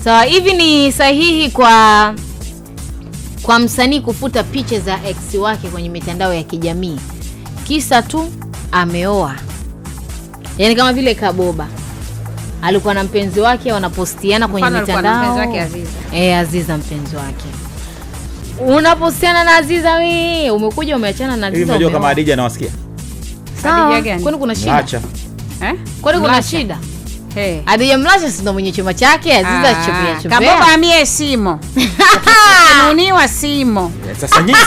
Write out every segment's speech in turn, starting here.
Sawa, hivi ni sahihi kwa msanii kufuta picha za ex wake kwenye mitandao ya kijamii kisa tu ameoa? Yaani kama vile Kaboba alikuwa na mpenzi wake, wanapostiana kwenye mitandao. Mpenzi wake Aziza. Aziza mpenzi wake. Unapostiana na Aziza wewe, umekuja umeachana na Aziza. Hivi unajua kama Hadija anawasikia? Sawa. Kwani kuna shida? Acha. Kwani kuna shida? Hadija Mlacha si ndo mwenye chuma chake, Aziza chupia. Kaboba amie simo. Ununiwa simo. Sasa nyinyi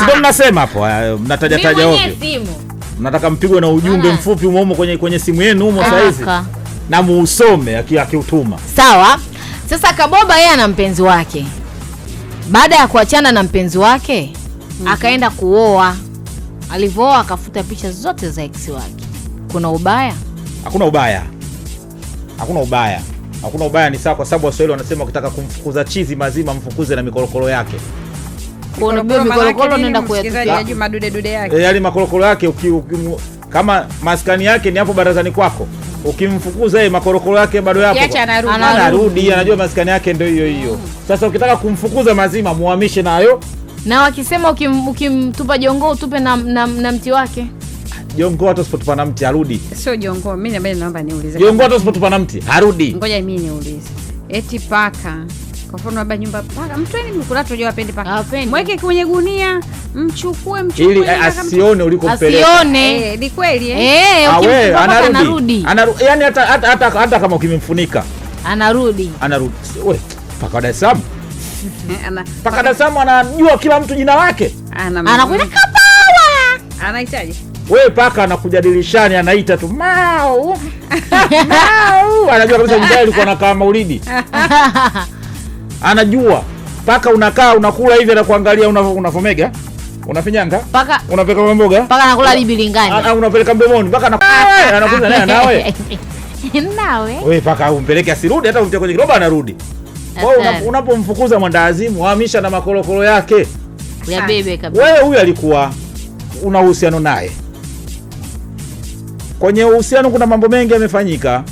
ndio mnasema hapo, mnataja ovyo. Mnataka mpigwe na ujumbe mfupi umo kwenye simu yenu humo sasa hivi. Na muusome akiutuma. Sawa. Sasa Kaboba yeye ana mpenzi wake. Baada ya kuachana na mpenzi wake, akaenda kuoa. Alivooa akafuta picha zote za ex wake. Kuna ubaya? Hakuna ubaya. Hakuna ubaya. Hakuna ubaya, ni sawa, kwa sababu Waswahili wanasema ukitaka kumfukuza chizi mazima mfukuze na mikorokoro yake. Kuna mikorokoro nenda kuyatupa Juma dude yake. Yale makorokoro yake kama maskani yake ni hapo barazani kwako. Ukimfukuza yeye makorokoro yake bado yapo. Anarudi, anajua maskani yake ndio hiyo. Sasa ukitaka kumfukuza mazima muhamishe nayo. Na wakisema ukimtupa jongo utupe na mti wake. Jongo hata usipotupa na mti harudi. Sio jongo, mimi naomba niulize. Jongo hata usipotupa na mti harudi. Ngoja mimi niulize. Eti paka. Kwa mfano baba nyumba paka, mtweni mkulato je wapendi paka. Mweke kwenye gunia, mchukue ili asione ulikompeleka. Asione. Ni kweli anarudi. Yaani hata kama ukimfunika anarudi. Wewe paka Dar es Salaam. Paka Dar es Salaam anajua kila mtu jina lake. Anakwenda Kabawa. Anahitaji. Wewe paka anakujadilishani, anaita tu mau. Mau. Anajua kabisa mdai alikuwa anakaa Maulidi. Anajua paka unakaa unakula hivi na kuangalia unafomega, unafinyanga paka, unapeleka mboga paka anakula libilingani, unapeleka mdomoni paka anakuza nawe wewe paka umpeleke asirudi, hata umtie kwenye kiroba anarudi. Wewe unapomfukuza mwandaazimu hamisha na makorokoro yake ya bebe kabisa. Wewe huyu alikuwa una uhusiano naye, kwenye uhusiano kuna mambo mengi yamefanyika,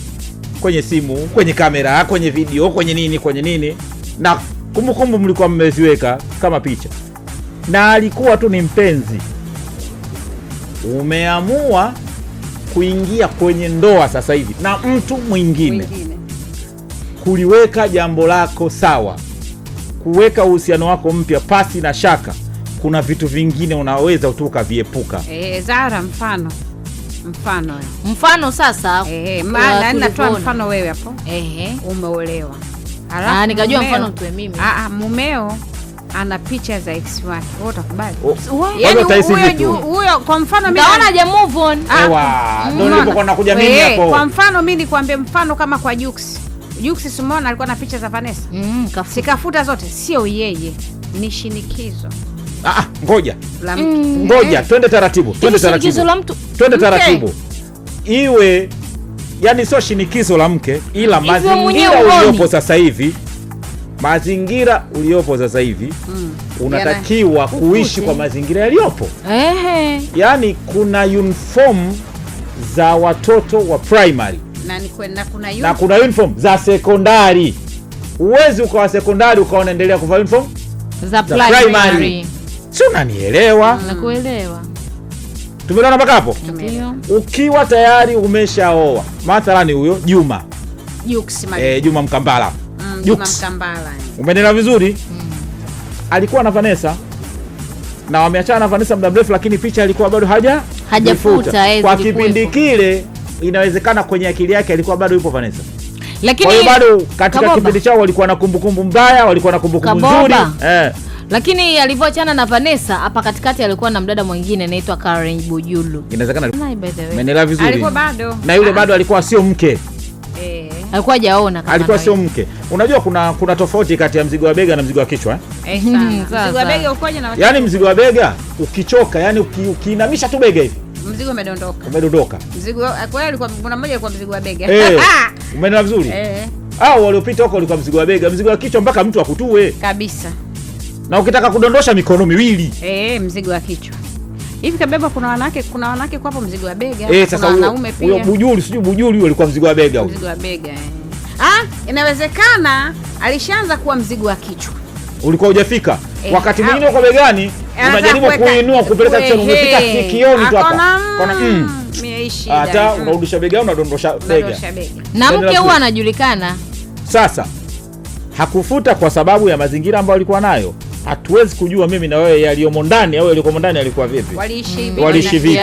kwenye simu, kwenye kamera, kwenye video, kwenye nini na kumbukumbu mlikuwa mmeziweka kama picha, na alikuwa tu ni mpenzi. Umeamua kuingia kwenye ndoa sasa hivi na mtu mwingine. Kuliweka jambo lako sawa, kuweka uhusiano wako mpya, pasi na shaka kuna vitu vingine unaweza utuka viepuka. Zara mfano sasa maana natoa mfano wewe hapo. Umeolewa. Nikajua mfano tuwe mimi. Mumeo ana picha za ex wake. Wewe utakubali? Yaani huyo kwa mfano mimi naona haja move on. Ndio nilipokuwa nakuja mimi hapo. Kwa mfano mimi nikwambie mfano kama kwa Jux Simona alikuwa na picha za Vanessa. Sikafuta zote, sio yeye. Ni shinikizo. Ngoja, twende taratibu. Twende taratibu. Iwe yani sio shinikizo la mke, ila mazingira uliopo sasa hivi unatakiwa kuishi kwa mazingira yaliyopo. Yani kuna uniform za watoto wa primary na kuna uniform za sekondari. Huwezi ukawa sekondari ukaendelea kuvaa uniform za primary. Sio, unanielewa? Nakuelewa. Tumeona mpaka hapo? Ndio. Ukiwa tayari umeshaoa, mathalani huyo Juma Mkambala. Juma Mkambala. Umeelewa vizuri? Alikuwa na Vanessa na wameachana na Vanessa muda mrefu, lakini picha alikuwa bado hajafuta. Kwa kipindi kile inawezekana kwenye akili yake alikuwa bado yupo Vanessa. Lakini kwa hiyo bado katika kipindi chao walikuwa na kumbukumbu mbaya, walikuwa na kumbukumbu nzuri. Lakini alivyoachana na Vanessa hapa katikati alikuwa na mdada mwingine anaitwa Karen Bujulu. Inawezekana. Umeelewa vizuri? Alikuwa bado. Na yule bado alikuwa sio mke. Alikuwa hajaona kama. Alikuwa sio mke. Unajua kuna tofauti kati ya mzigo wa bega na mzigo wa kichwa, Mzigo wa bega ukoje na yaani mzigo wa bega ukichoka, yani ukiinamisha tu bega hivi, mzigo umedondoka. Mzigo kwa hiyo alikuwa kuna mmoja alikuwa mzigo wa bega. Umeelewa vizuri? Au waliopita huko walikuwa mzigo wa bega, mzigo wa kichwa mpaka mtu akutue. Kabisa. Na ukitaka kudondosha mikono miwili. Mzigo wa kichwa. Hivi kabeba kuna wanawake kwa hapo mzigo wa bega. Sasa wanaume pia. Huyo Bujuli, sijui Bujuli alikuwa mzigo wa bega huyo. Mzigo wa bega. Inawezekana alishaanza kuwa mzigo wa kichwa. Ulikuwa hujafika. Wakati mwingine uko begani, unajaribu kuinua kupeleka kichwa, umefika sikioni tu hapa. Mieishi. Hata unarudisha begani, unadondosha bega. Na mke huwa anajulikana. Sasa hakufuta kwa sababu ya mazingira ambayo alikuwa nayo. Hatuwezi kujua mimi na wewe yaliyomo ndani au yalikuwa ndani alikuwa vipi. Waliishi vipi?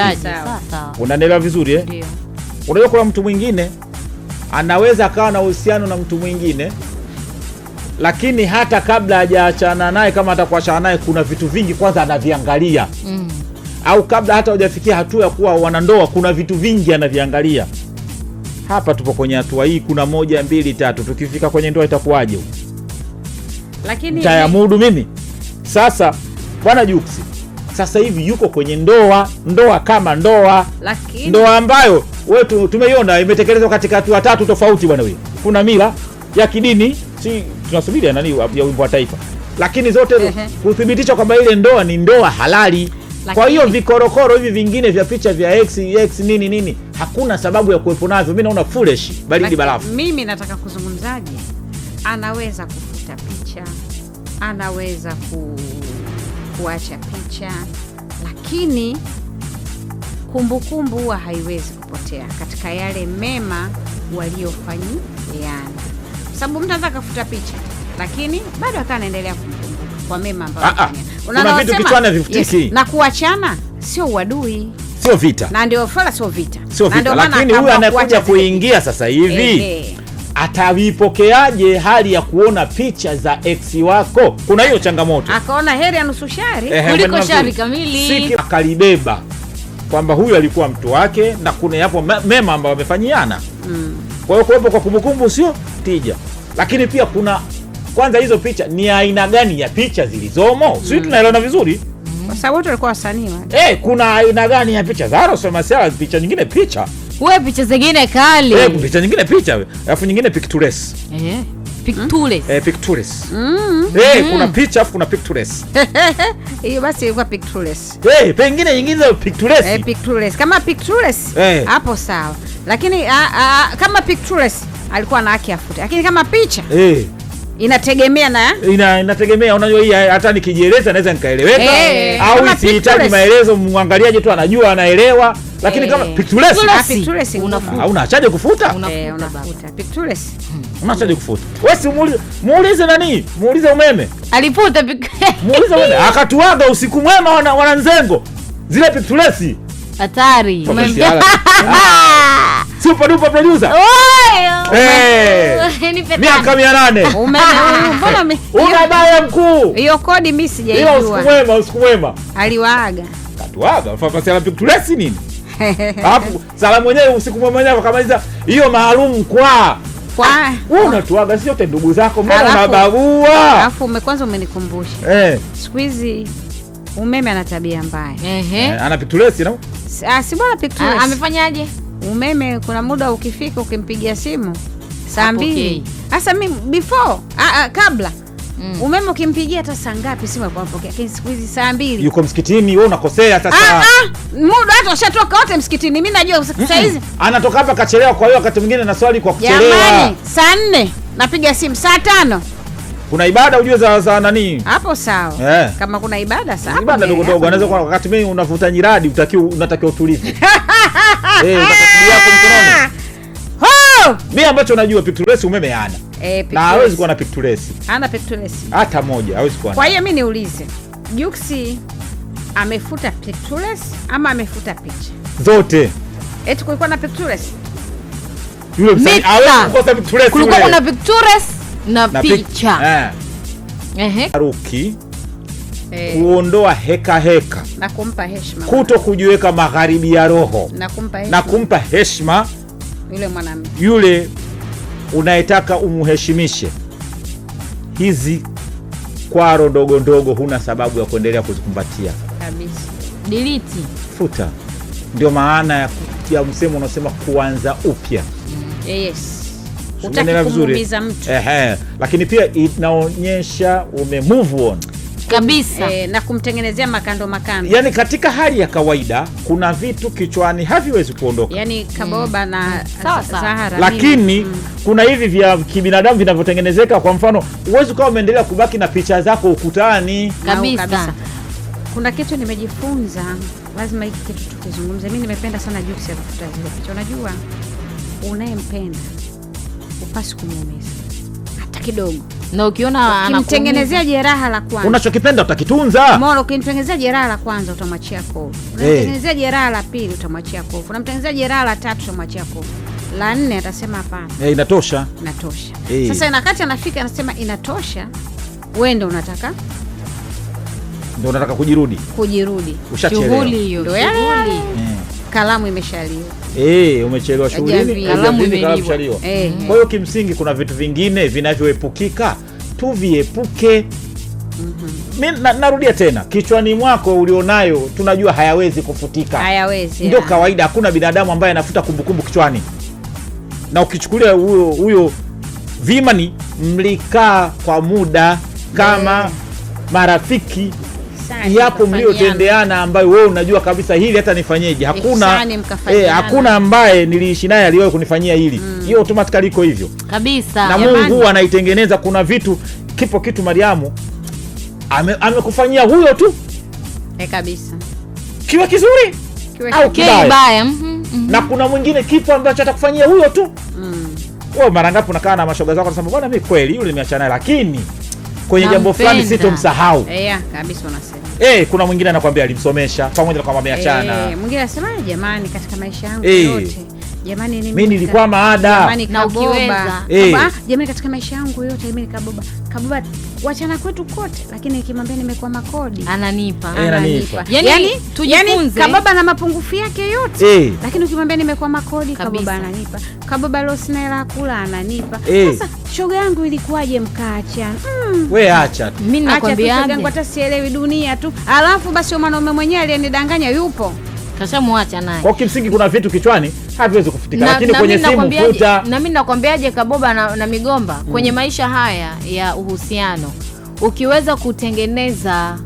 Unanielewa vizuri eh? Ndio. Unajua kuna mtu mwingine anaweza akawa na uhusiano na mtu mwingine, lakini hata kabla hajaachana naye, kama atakuachana naye, kuna vitu vingi kwanza anaviangalia. Au kabla hata hujafikia hatua ya kuwa wanandoa, kuna vitu vingi anaviangalia. Hapa tupo kwenye hatua hii, kuna 1, 2, 3. Tukifika kwenye ndoa itakuwaje? Lakini tayamudu mimi. Sasa Bwana Juksi sasa hivi yuko kwenye ndoa kama ndoa. Lakini ndoa ambayo wewe tumeiona imetekelezwa katika hatua 3 tofauti bwana wewe. Kuna mila ya kidini, si tunasubiri nani ya wimbo wa taifa. Lakini zote kuthibitisha kwamba ile ndoa ni ndoa halali. Kwa hiyo vikorokoro hivi vingine vya picha vya ex nini hakuna sababu ya kuwepo navyo. Mimi naona foolish, baridi barafu. Mimi nataka kuzungumzaje? Anaweza kufuta picha, anaweza kuacha picha, lakini kumbukumbu huwa haiwezi kupotea katika yale mema waliofanyiana. Sababu mtu anaweza kufuta picha, lakini bado anaendelea kumkumbuka kwa mema ambayo kuna vitu kichwani vifutiki. Yes, na kuachana sio uadui, sio vita. Na ndio fala sio vita. Lakini huyu anakuja kuingia sasa hivi. Atavipokeaje hali ya kuona picha za ex wako? Kuna hiyo changamoto. Akaona heri ya nusu shari kuliko shari kamili. Siki akalibeba kwamba huyu alikuwa mtu wake na kuna yapo mema ambayo wamefanyiana. Kwa hiyo kuwepo kwa kumbukumbu sio tija. Lakini pia kuna kwanza hizo picha ni aina gani ya picha zilizomo? Sisi tunaelewana vizuri. Kwa sababu wote walikuwa wasanii kuna aina gani ya picha? Zaro sema sala picha nyingine picha. Wewe picha zingine kali. Picha nyingine picha. Alafu nyingine pictures. Pictures. Kuna picha alafu kuna pictures. Hiyo basi ilikuwa pictures. Pengine nyingine pictures. Pictures. Kama pictures hapo sawa. Lakini kama pictures alikuwa na haki afute. Lakini kama picha inategemea na inategemea. Unajua hii hata nikijieleza naweza nikaeleweka au sihitaji maelezo, muangaliaje tu anajua anaelewa. Lakini kama pictures unaachaje kufuta? Unafuta pictures. Unaachaje kufuta? Wewe si muulize nani? Muulize umeme. Alifuta muulize umeme. Akatuaga usiku mwema wananzengo. Zile pictures. Hatari. Super duper producer. Miaka 800. Mbona una baya mkuu? Hiyo kodi mimi sijaijua. Usiku mwema. Aliwaaga. Katuaga. Fafasi ala pictures nini? Hapo salamu mwenyewe usiku mwenyewe akamaliza hiyo maalum kwa wewe unatuaga sio te ndugu zako, mbona unabagua? Alafu kwanza umenikumbusha. Siku hizi umeme ana tabia mbaya. Ana pictures na? Si bwana pictures. Amefanyaje? Umeme kuna muda ukifika ukimpigia simu saa 2. Sasa mimi before kabla umeme ukimpigia hata saa ngapi simu yapokea. Lakini siku hizi saa 2. Yuko msikitini, wewe unakosea sasa. Muda hata washatoka wote msikitini. Mimi najua saa hizi anatoka hapa kachelewa, kwa hiyo wakati mwingine na swali kwa kuchelewa. Jamani, saa 4 napiga simu, saa 5 kuna ibada ujue za nani? Hapo sawa. Kama kuna ibada sawa. Ibada ndogo ndogo anaweza kwa wakati mwingine unavuta nyiradi unatakiwa utulivu. Unatakiwa yako mkononi. Mimi ambacho najua pictures umeme hana. Na hawezi kuwa na pictures. Hana pictures. Hata moja hawezi kuwa. Kwa hiyo mimi niulize, Juksi amefuta pictures ama amefuta picha? Zote. Kulikuwa na pictures. Yule msanii hawezi kukosa pictures. Kulikuwa kuna pictures na picha. Ruki kuondoa heka na kumpa heshima, kuto kujiweka magharibi ya roho na kumpa heshima yule mwanamke yule unayetaka umuheshimishe. Hizi kwaro ndogo ndogo huna sababu ya kuendelea kuzikumbatia kabisa. Delete, futa. Ndio maana ya msemo unasema kuanza upya. Utaki kumuumiza mtu. Lakini pia inaonyesha ume move on. kabisa na kumtengenezea makando. Yani katika hali ya kawaida kuna vitu kichwani haviwezi kuondoka. Yani Kaboba na Zahara. Lakini kuna hivi vya kibinadamu vinavyotengenezeka. Kwa mfano, uwezo kama umeendelea kubaki na picha zako ukutani. Kabisa. Kuna kitu nimejifunza, lazima hiki kitu tukizungumza. Mimi nimependa sana Jux ya kufuta zile picha. Unajua, unayempenda upasi kumuumiza hata kidogo. Na ukiona ukimtengenezea jeraha la kwanza, unachokipenda utakitunza. Mbona ukimtengenezea jeraha la kwanza utamwachia kovu. Unamtengenezea jeraha la pili utamwachia kovu. Unamtengenezea jeraha la tatu utamwachia kovu. La 4 atasema hapana. Inatosha. Sasa inakati anafika anasema inatosha, wewe ndio unataka kujirudi. Shughuli hiyo. Shughuli. Kalamu imeshaliwa. Umechelewa shughulini, kalamu imeshaliwa. Kwa hiyo kimsingi kuna vitu vingine vinavyoepukika, tuviepuke. Mimi narudia tena, kichwani mwako ulionayo tunajua hayawezi kufutika. Ndio kawaida, hakuna binadamu ambaye anafuta kumbukumbu kichwani. Na ukichukulia huyo Vimani mlikaa kwa muda kama marafiki, yapo mliotendeana ambayo wewe unajua kabisa hili hata nifanyeje. Hakuna ambaye niliishi naye aliwahi kunifanyia hili. Hiyo automatically iko hivyo. Kabisa. Na Mungu anaitengeneza. Kuna vitu, kipo kitu Mariamu amekufanyia huyo tu. Kabisa. Kiwe kizuri au kibaya. Na kuna mwingine kipo ambacho atakufanyia huyo tu. Wewe mara ngapi unakaa na mashoga zako unasema bwana, mimi kweli yule nimeachana naye, lakini kwenye jambo fulani sitomsahau. Kabisa unasema. Kuna mwingine anakuambia alimsomesha pamoja na kwamba ameachana. Mwingine anasema jamani, katika maisha yangu yote jamani mimi nilikuwa maada. Jamani Kaboba. Jamani katika maisha yangu yote mimi Kaboba wachana kwetu kote, lakini nikimwambia nimekuwa makodi ananipa. Yani tujifunze. Kaboba na mapungufu yake yote. Lakini ukimwambia nimekuwa makodi Kaboba ananipa. Kaboba leo sina hela kula ananipa. Sasa shoga yangu ilikuwaje mkaachana? Wewe acha tu. Mimi nakwambia shoga yangu hata sielewi dunia tu. Alafu basi mwanaume mwenyewe aliyenidanganya yupo. Kashamwacha naye. Kwa kimsingi kuna vitu kichwani haviwezi kufutika, lakini kwenye simu futa. Na mimi nakwambiaje Kaboba na Migomba, kwenye maisha haya ya uhusiano, ukiweza kutengeneza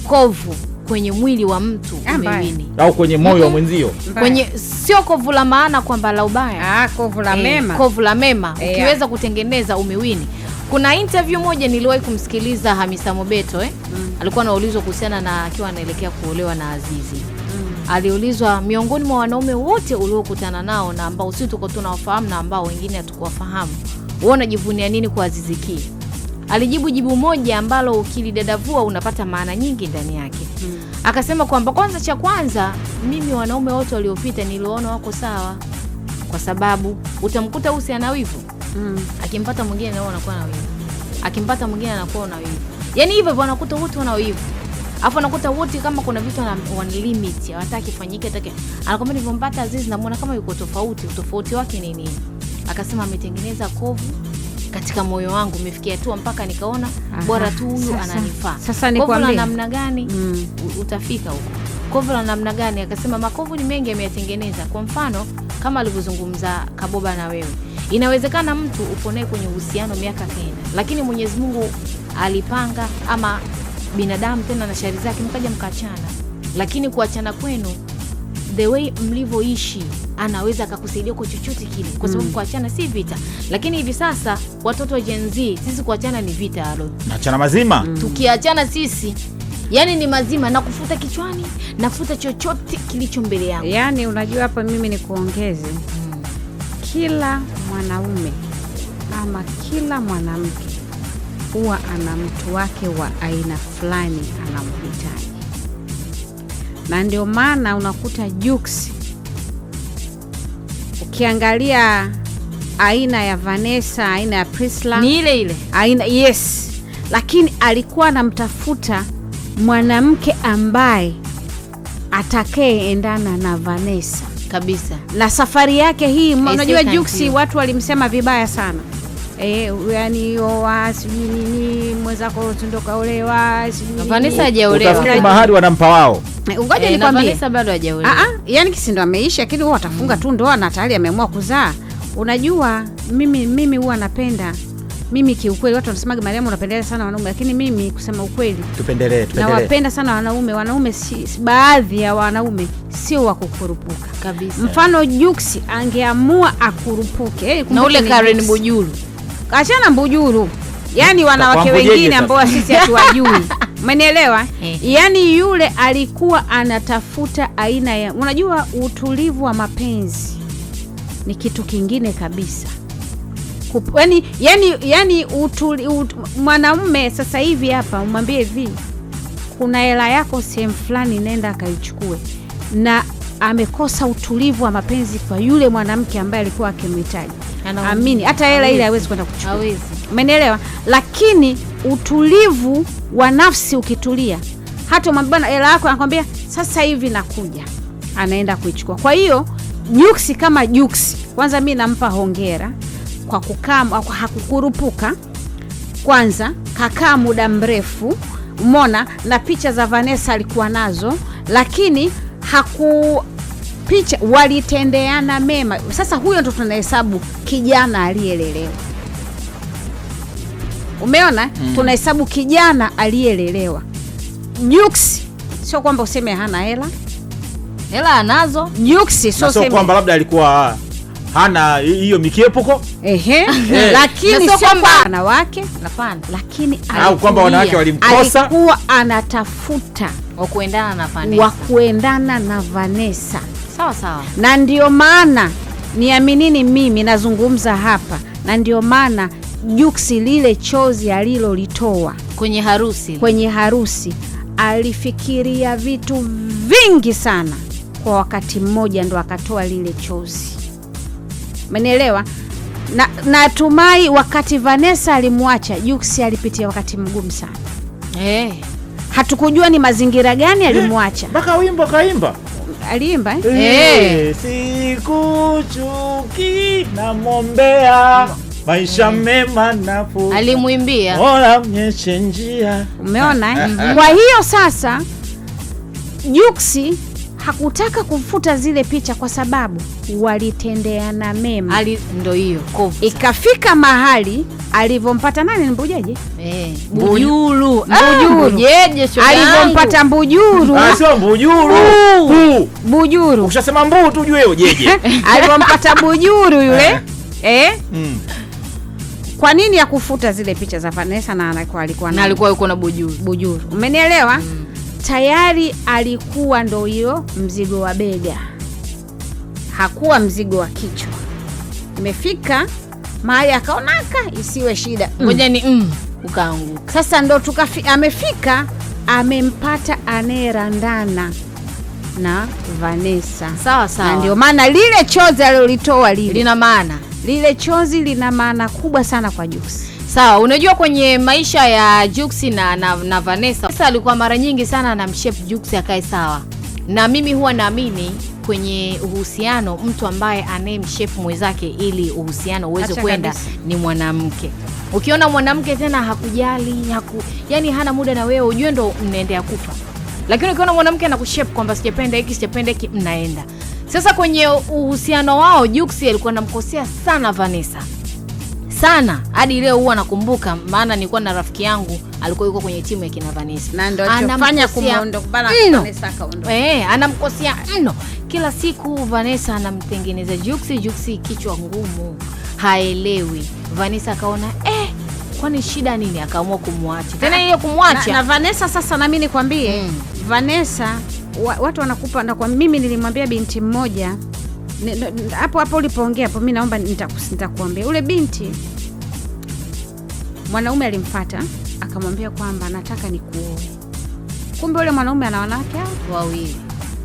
kovu kwenye mwili wa mtu umewini, au kwenye moyo wa mwenzio, kwenye sio kovu la maana kwamba la ubaya, kovu la mema. Kovu la mema ukiweza kutengeneza umewini. Kuna interview moja niliwahi kumsikiliza Hamisa Mobeto alikuwa anaulizwa kuhusiana na akiwa anaelekea kuolewa na Azizi. Aliulizwa, miongoni mwa wanaume wote uliokutana nao na ambao sisi tuko tunawafahamu na ambao wengine hatukuwafahamu, wewe unajivunia nini kwa Azizi Ki? Alijibu jibu moja ambalo ukilidadavua unapata maana nyingi ndani yake. Akasema kwamba cha kwanza mimi wanaume wote waliopita niliona wako sawa, kwa sababu utamkuta usi ana wivu. Akimpata mwingine nao anakuwa na wivu. Akimpata mwingine anakuwa na wivu. Yaani hivyo wanakuta wote wana wivu. Afu anakuta wote kama kuna vitu wana limit, hawataki fanyike take. Anakwambia nilipompata Azizi namuona kama yuko tofauti. Utofauti wake ni nini? Akasema ametengeneza kovu katika moyo wangu, umefikia tu mpaka nikaona bora tu huyu ananifaa. Sasa nikwambie kovu la namna gani utafika huko? Kovu la namna gani? Akasema makovu ni mengi ameyatengeneza. Kwa mfano kama alivyozungumza Kaboba na wewe, inawezekana mtu upo naye kwenye uhusiano miaka 9, lakini Mwenyezi Mungu alipanga, ama binadamu tena na shari zake, mkaja mkaachana. Lakini kuachana kwenu, the way mlivyoishi, anaweza akakusaidia kwa chochote kile, kwa sababu kuachana si vita. Lakini hivi sasa watoto wa Gen Z, sisi kuachana ni vita alo. Naachana mazima. Tukiachana sisi yani ni mazima, na kufuta kichwani, nafuta chochote kilicho mbele yangu. Yani unajua hapa mimi ni kuongeze, kila mwanaume ama kila mwanamke huwa ana mtu wake wa aina fulani anamhitaji. Na ndio maana unakuta Jux, ukiangalia aina ya Vanessa, aina ya Priscilla ni ile ile aina, lakini alikuwa anamtafuta mwanamke ambaye atakayeendana na Vanessa kabisa. Na safari yake hii, unajua Jux watu walimsema vibaya sana. Yani sijui mwenzako tundoka olewa, Vanessa hajaolewa. Utafikiri mahali wanampa wao. Ngoja nikwambie, Vanessa bado hajaolewa. Yani kisi ndo ameisha, lakini wao watafunga tu ndoa na tayari ameamua kuzaa. Unajua mimi huwa napenda mimi kiukweli, watu wanasema Mariam unapendelea sana wanaume, lakini mimi kusema ukweli tupendelee. Na wapenda sana wanaume. Wanaume baadhi ya wanaume sio wa kukurupuka kabisa. Mfano Jux angeamua akurupuke. Na ule Karen Mbujuru. Achana Mbujuru. Yaani wanawake wengine ambao sisi hatuwajui. Umenielewa? Yaani yule alikuwa anatafuta aina ya, unajua utulivu wa mapenzi ni kitu kingine kabisa. Yani mwanamume sasa hivi hapa umwambie hivi, kuna hela yako sehemu fulani, nenda akaichukue, na amekosa utulivu wa mapenzi kwa yule mwanamke ambaye alikuwa akimhitaji. Amini hata hela ile hawezi kwenda kuchukua. Hawezi. Umenielewa? Lakini utulivu wa nafsi ukitulia, hata umwambie bwana hela yako, anakuambia sasa hivi nakuja, anaenda kuichukua. Kwa hiyo Jux kama Jux, kwanza mimi nampa hongera kwa kukaa, hakukurupuka. Kwanza kakaa muda mrefu, umeona, na picha za Vanessa alikuwa nazo, lakini picha walitendeana mema. Sasa huyo ndo tunahesabu kijana aliyelelewa. Umeona? Tunahesabu kijana aliyelelewa. Jux sio kwamba useme hana hela. Hela anazo. Jux sio kwamba labda alikuwa hana hiyo mikiepoko. Lakini sio kwamba wanawake, hapana, lakini au kwamba wanawake walimkosa. Alikuwa anatafuta wa kuendana na Vanessa. Sawa sawa. Na ndio maana niaminini mimi nazungumza hapa, na ndio maana Jux lile chozi alilolitoa kwenye harusi alifikiria vitu vingi sana kwa wakati mmoja, ndo akatoa lile chozi. Umenielewa? Na natumai wakati Vanessa alimwacha Jux alipitia wakati mgumu sana. Hatukujua ni mazingira gani alimwacha. Mpaka wimbo kaimba. Aliimba sikuchuki na mombea maisha mema na fuka. Alimuimbia. Mola mnyeshe njia. Umeona? Kwa hiyo sasa Jux hakutaka kufuta zile picha kwa sababu walitendeana mema. Ndio hiyo. Ikafika mahali alivyompata nani, Mbujeje? Mbujuru. Mbujeje sio. Alivyompata Mbujuru. Sio Mbujuru. Bujuru. Ukishasema mbu tu jue jeje. Alivyompata Bujuru yule. Kwa nini ya kufuta zile picha za Vanessa na alikuwa yuko na Bujuru. Umenielewa? Tayari alikuwa ndo hiyo mzigo wa bega, hakuwa mzigo wa kichwa. Imefika mahali akaonaka isiwe shida, ngoja ni ukaanguka. Sasa ndo amefika, amempata anerandana na Vanessa. Sawa sawa. Na ndio maana lile chozi alilolitoa lina maana. Lile chozi lina maana kubwa sana kwa Jux. Sawa, unajua kwenye maisha ya Jux na Vanessa, sasa alikuwa mara nyingi sana anamshape Jux akae sawa. Na mimi huwa naamini kwenye uhusiano mtu ambaye anayemshape mwenzake ili uhusiano uweze kwenda ni mwanamke. Ukiona mwanamke tena hakujali, yani hana muda na wewe, ujue ndo mnaendea kufa. Lakini ukiona mwanamke anakushape kwamba sijapenda hiki, mnaenda. Sasa kwenye uhusiano wao Jux alikuwa anamkosea sana Vanessa. Sana, hadi leo huwa nakumbuka, maana nilikuwa na rafiki yangu alikuwa yuko kwenye timu ya kina Vanessa. Na ndio alifanya kumuondoka bana Vanessa akaondoka. Anamkosea mno. Kila siku Vanessa anamtengeneza Jux kichwa ngumu, haelewi. Vanessa akaona kwani shida nini, akaamua kumwacha. Tena ile kumwacha. Na Vanessa sasa, na mimi nikwambie, Vanessa watu wanakupa, na kwa mimi nilimwambia binti mmoja hapo ulipoongea hapo, mimi naomba nitakuambia ule binti, mwanaume alimfuata akamwambia kwamba nataka nikuoe. Kumbe ule mwanaume ana wanawake wawili.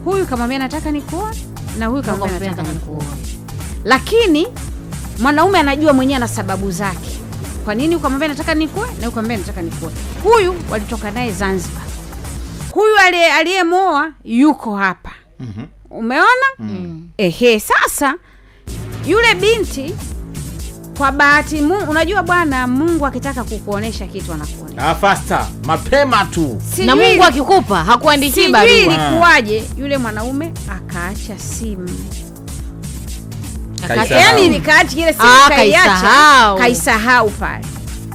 Huyu kamwambia nataka nikuoe, na huyu kamwambia nataka nikuoe. Lakini mwanaume anajua mwenyewe na sababu zake. Kwa nini ukamwambia nataka nikuoe na ukamwambia nataka nikuoe? Huyu walitoka naye Zanzibar. Huyu aliyemoa yuko hapa. Umeona? Sasa yule binti kwa bahati unajua bwana, Mungu akitaka kukuonesha kitu anakuonesha. Faster, mapema tu. Na Mungu akikupa hakuandiki barua. Sijui ilikuwaje, yule mwanaume akaacha simu. Yaani nikaacha ile simu kaisahau pale.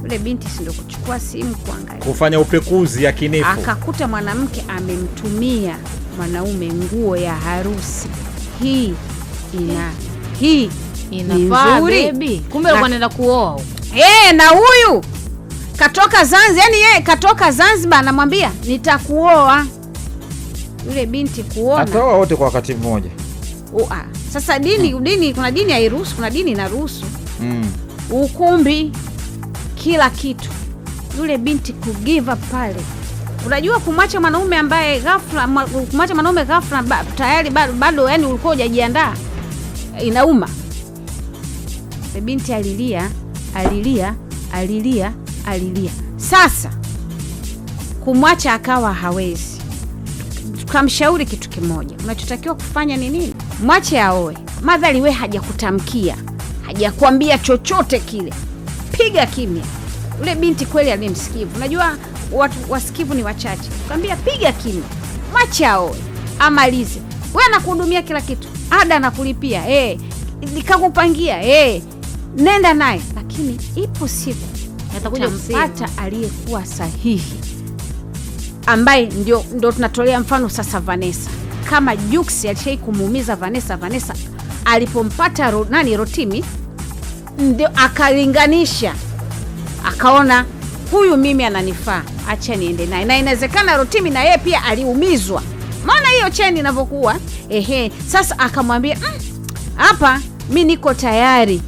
Yule binti si ndio kuchukua simu kuangalia, kufanya upekuzi yakinifu, akakuta mwanamke amemtumia mwanaume nguo ya harusi. Hii inafaa baby. Kumbe anaenda kuoa. Na huyu katoka Zanzibar, yani yeye katoka Zanzibar anamwambia nitakuoa. Yule binti kuona ataoa wote kwa wakati mmoja. Sasa dini kuna dini hairuhusu, kuna dini inaruhusu. Ukumbi kila kitu. Yule binti kugive up pale. Unajua kumwacha mwanaume ambaye ghafla tayari bado yani ulikuwa hujajiandaa, inauma. Yule binti alilia. Sasa kumwacha akawa hawezi. Tukamshauri kitu kimoja, unachotakiwa kufanya ni nini? Mwache aoe. Madhali we hajakutamkia, hajakuambia chochote kile, piga kimya. Ule binti kweli alimsikivu. Unajua watu wasikivu ni wachache. Tukamwambia piga kimya, mwache aoe, amalize. Wewe anakuhudumia kila kitu, ada anakulipia, nikakupangia, nenda naye, lakini ipo siku atakuja kupata aliyekuwa sahihi, ambaye ndio tunatolea mfano sasa Vanessa. Kama Jux alishai kumuumiza Vanessa alipompata Rotimi, ndio akalinganisha, akaona huyu mimi ananifaa, acha niende naye. Na inawezekana Rotimi na yeye pia aliumizwa. Maana hiyo cheni inavyokuwa, sasa akamwambia hapa mimi niko tayari.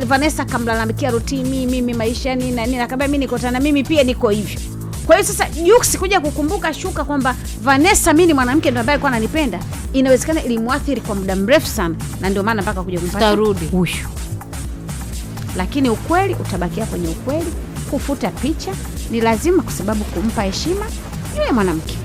Vanessa kamlalamikia Rotimi, mimi maisha nini na nini, akamwambia mimi niko tayari, mimi pia niko hivyo. Kwa hiyo sasa Jux kuja kukumbuka shuka kwamba Vanessa mimi ni mwanamke ndio ambaye alikuwa ananipenda, inawezekana ilimuathiri kwa muda mrefu sana, na ndio maana mpaka kuja kumpata huyu. Lakini ukweli utabakia kwenye ukweli. Kufuta picha ni lazima, kwa sababu kumpa heshima yule mwanamke.